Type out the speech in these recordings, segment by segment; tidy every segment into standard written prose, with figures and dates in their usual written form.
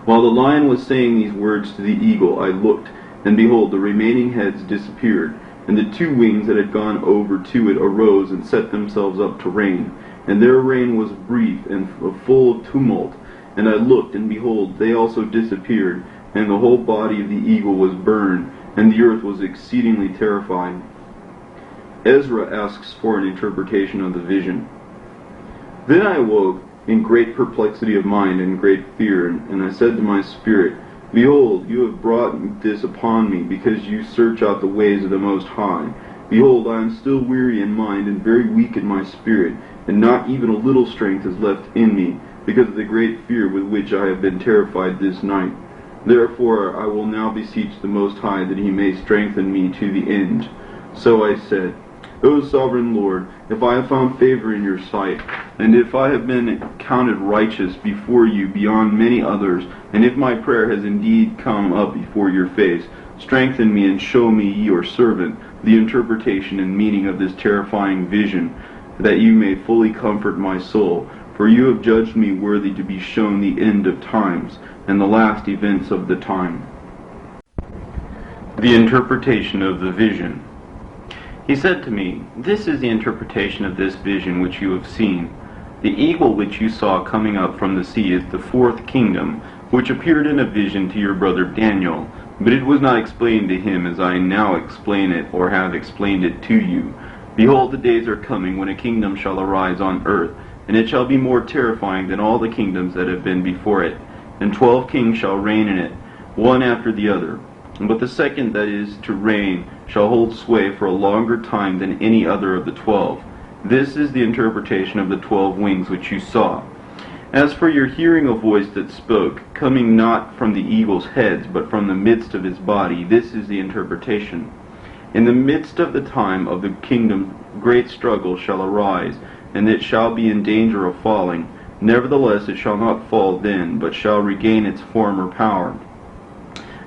While the lion was saying these words to the eagle, I looked, and behold, the remaining heads disappeared, and the two wings that had gone over to it arose and set themselves up to reign. And their reign was brief and full of tumult. And I looked, and behold, they also disappeared, and the whole body of the eagle was burned, and the earth was exceedingly terrified. Esra asks for an interpretation of the vision. Then I awoke in great perplexity of mind and great fear, and I said to my spirit, Behold, you have brought this upon me, because you search out the ways of the Most High. Behold, I am still weary in mind and very weak in my spirit, and not even a little strength is left in me, because of the great fear with which I have been terrified this night. Therefore I will now beseech the Most High that he may strengthen me to the end. So I said, O sovereign Lord, if I have found favor in your sight, and if I have been counted righteous before you beyond many others, and if my prayer has indeed come up before your face, strengthen me and show me, your servant, the interpretation and meaning of this terrifying vision, that you may fully comfort my soul. For you have judged me worthy to be shown the end of times, and the last events of the time. The interpretation of the vision. He said to me, This is the interpretation of this vision which you have seen. The eagle which you saw coming up from the sea is the fourth kingdom, which appeared in a vision to your brother Daniel, but it was not explained to him as I now explain it, or have explained it to you. Behold, the days are coming when a kingdom shall arise on earth, and it shall be more terrifying than all the kingdoms that have been before it. And 12 kings shall reign in it, one after the other. But the second that is to reign shall hold sway for a longer time than any other of the 12. This is the interpretation of the 12 wings which you saw. As for your hearing a voice that spoke, coming not from the eagle's heads, but from the midst of his body, this is the interpretation. In the midst of the time of the kingdom great struggle shall arise, and it shall be in danger of falling. Nevertheless it shall not fall then, but shall regain its former power.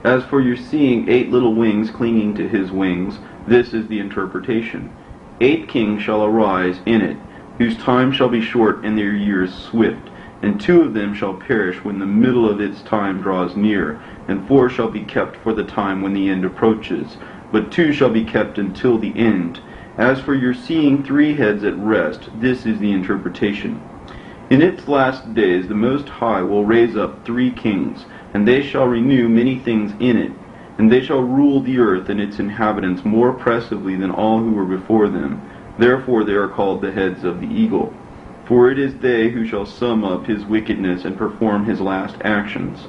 As for your seeing 8 little wings clinging to his wings, this is the interpretation. 8 kings shall arise in it, whose time shall be short and their years swift. And 2 of them shall perish when the middle of its time draws near, and 4 shall be kept for the time when the end approaches, but 2 shall be kept until the end. As for your seeing 3 heads at rest, this is the interpretation. In its last days the Most High will raise up 3 kings, and they shall renew many things in it, and they shall rule the earth and its inhabitants more oppressively than all who were before them. Therefore they are called the heads of the eagle. For it is they who shall sum up his wickedness and perform his last actions.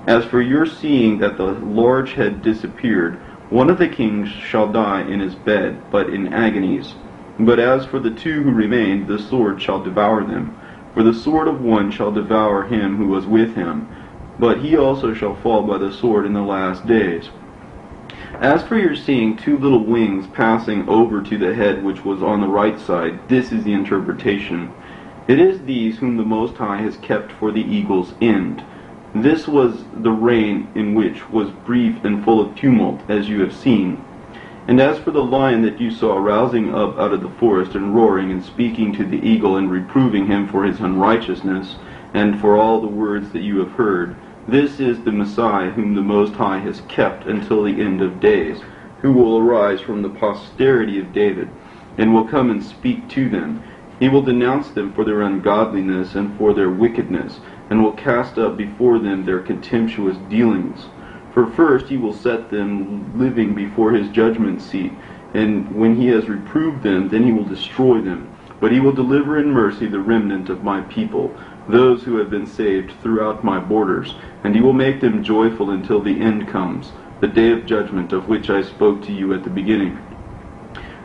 As for your seeing that the large head disappeared, one of the kings shall die in his bed, but in agonies. But as for the 2 who remained, the sword shall devour them. For the sword of one shall devour him who was with him, but he also shall fall by the sword in the last days. As for your seeing 2 little wings passing over to the head which was on the right side, this is the interpretation. It is these whom the Most High has kept for the eagle's end. This was the reign in which was brief and full of tumult, as you have seen. And as for the lion that you saw rousing up out of the forest and roaring and speaking to the eagle and reproving him for his unrighteousness and for all the words that you have heard, this is the Messiah whom the Most High has kept until the end of days, who will arise from the posterity of David, and will come and speak to them. He will denounce them for their ungodliness and for their wickedness, and will cast up before them their contemptuous dealings. For first he will set them living before his judgment seat, and when he has reproved them, then he will destroy them. But he will deliver in mercy the remnant of my people, those who have been saved throughout my borders, and he will make them joyful until the end comes, the day of judgment of which I spoke to you at the beginning.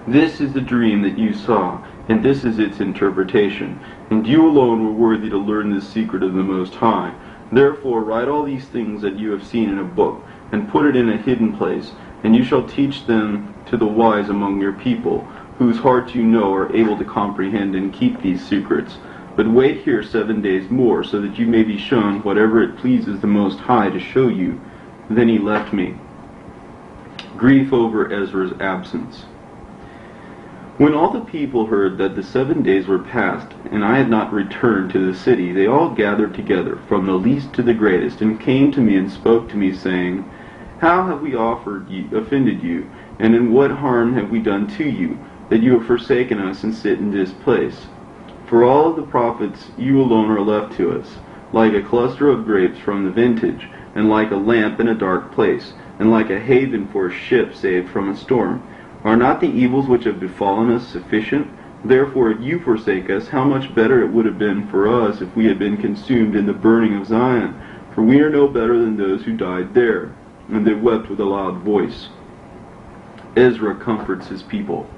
This is the dream that you saw, and this is its interpretation, and you alone were worthy to learn this secret of the Most High. Therefore write all these things that you have seen in a book, and put it in a hidden place, and you shall teach them to the wise among your people, whose hearts you know are able to comprehend and keep these secrets. But wait here 7 days more, so that you may be shown whatever it pleases the Most High to show you. Then he left me. Grief over Ezra's absence. When all the people heard that the 7 days were past, and I had not returned to the city, they all gathered together, from the least to the greatest, and came to me and spoke to me, saying, How have we offended you, and in what harm have we done to you, that you have forsaken us and sit in this place? For all of the prophets you alone are left to us, like a cluster of grapes from the vintage, and like a lamp in a dark place, and like a haven for a ship saved from a storm. Are not the evils which have befallen us sufficient? Therefore, if you forsake us, how much better it would have been for us if we had been consumed in the burning of Zion. For we are no better than those who died there. And they wept with a loud voice. Esra comforts his people.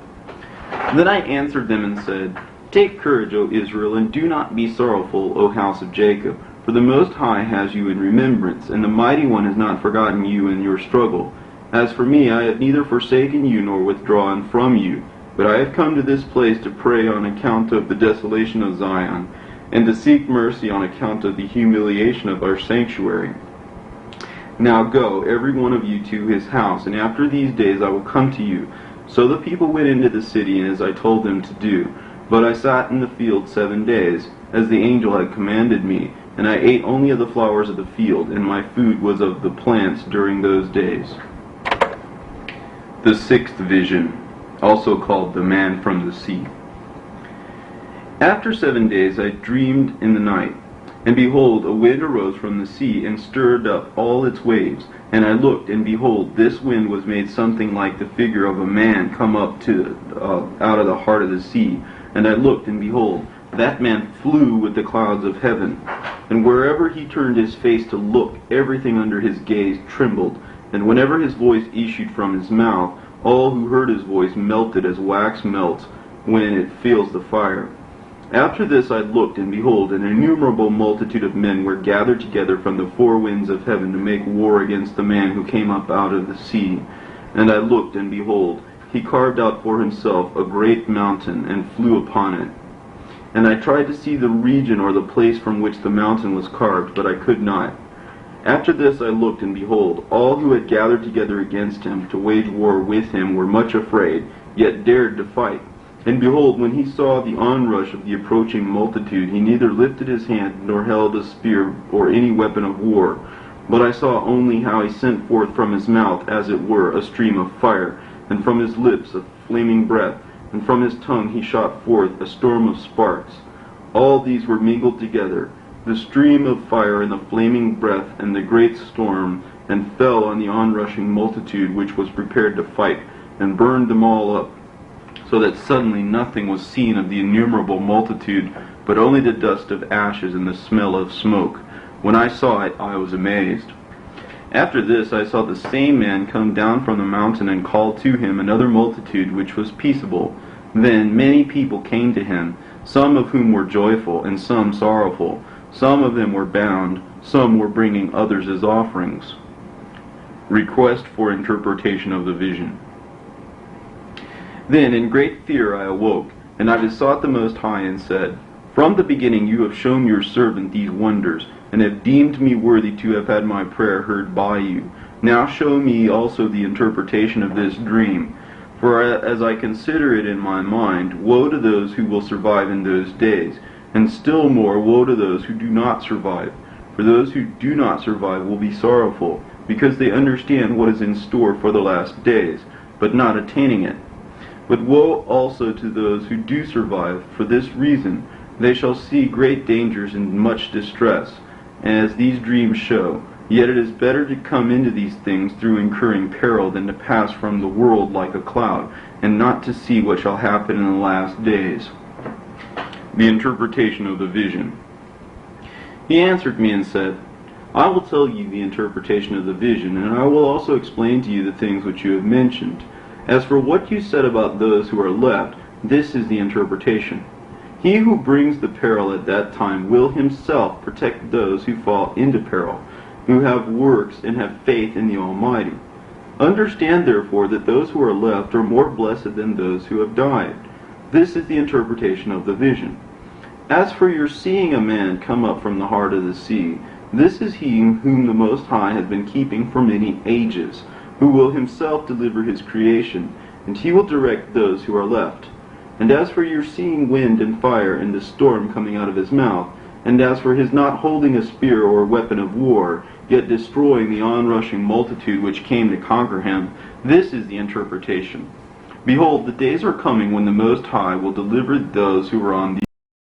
Then I answered them and said, Take courage, O Israel, and do not be sorrowful, O house of Jacob. For the Most High has you in remembrance, and the Mighty One has not forgotten you in your struggle. As for me, I have neither forsaken you nor withdrawn from you, but I have come to this place to pray on account of the desolation of Zion, and to seek mercy on account of the humiliation of our sanctuary. Now go, every one of you, to his house, and after these days I will come to you. So the people went into the city, as I told them to do. But I sat in the field 7 days, as the angel had commanded me, and I ate only of the flowers of the field, and my food was of the plants during those days. The sixth vision, also called the man from the sea. After 7 days I dreamed in the night, and behold, a wind arose from the sea, and stirred up all its waves. And I looked, and behold, this wind was made something like the figure of a man come up out of the heart of the sea. And I looked, and behold, that man flew with the clouds of heaven. And wherever he turned his face to look, everything under his gaze trembled. And whenever his voice issued from his mouth, all who heard his voice melted as wax melts when it feels the fire. After this I looked, and behold, an innumerable multitude of men were gathered together from the four winds of heaven to make war against the man who came up out of the sea. And I looked, and behold, he carved out for himself a great mountain, and flew upon it. And I tried to see the region or the place from which the mountain was carved, but I could not. After this I looked, and behold, all who had gathered together against him to wage war with him were much afraid, yet dared to fight. And behold, when he saw the onrush of the approaching multitude, he neither lifted his hand nor held a spear or any weapon of war. But I saw only how he sent forth from his mouth, as it were, a stream of fire, and from his lips a flaming breath, and from his tongue he shot forth a storm of sparks. All these were mingled together, the stream of fire and the flaming breath and the great storm, and fell on the onrushing multitude which was prepared to fight, and burned them all up, so that suddenly nothing was seen of the innumerable multitude, but only the dust of ashes and the smell of smoke. When I saw it, I was amazed. After this I saw the same man come down from the mountain, and called to him another multitude which was peaceable. Then many people came to him, some of whom were joyful, and some sorrowful. Some of them were bound, some were bringing others as offerings. Request for interpretation of the vision. Then in great fear I awoke, and I besought the Most High, and said, From the beginning you have shown your servant these wonders, and have deemed me worthy to have had my prayer heard by you. Now show me also the interpretation of this dream. For as I consider it in my mind, woe to those who will survive in those days, and still more woe to those who do not survive. For those who do not survive will be sorrowful, because they understand what is in store for the last days, but not attaining it. But woe also to those who do survive. For this reason they shall see great dangers and much distress, as these dreams show. Yet it is better to come into these things through incurring peril than to pass from the world like a cloud, and not to see what shall happen in the last days. The interpretation of the vision. He answered me and said, I will tell you the interpretation of the vision, and I will also explain to you the things which you have mentioned. As for what you said about those who are left, this is the interpretation. He who brings the peril at that time will himself protect those who fall into peril, who have works and have faith in the Almighty. Understand therefore that those who are left are more blessed than those who have died. This is the interpretation of the vision. As for your seeing a man come up from the heart of the sea, this is he whom the Most High has been keeping for many ages, who will himself deliver his creation, and he will direct those who are left. And as for your seeing wind and fire and the storm coming out of his mouth, and as for his not holding a spear or a weapon of war, yet destroying the onrushing multitude which came to conquer him, this is the interpretation. Behold, the days are coming when the Most High will deliver those who are on the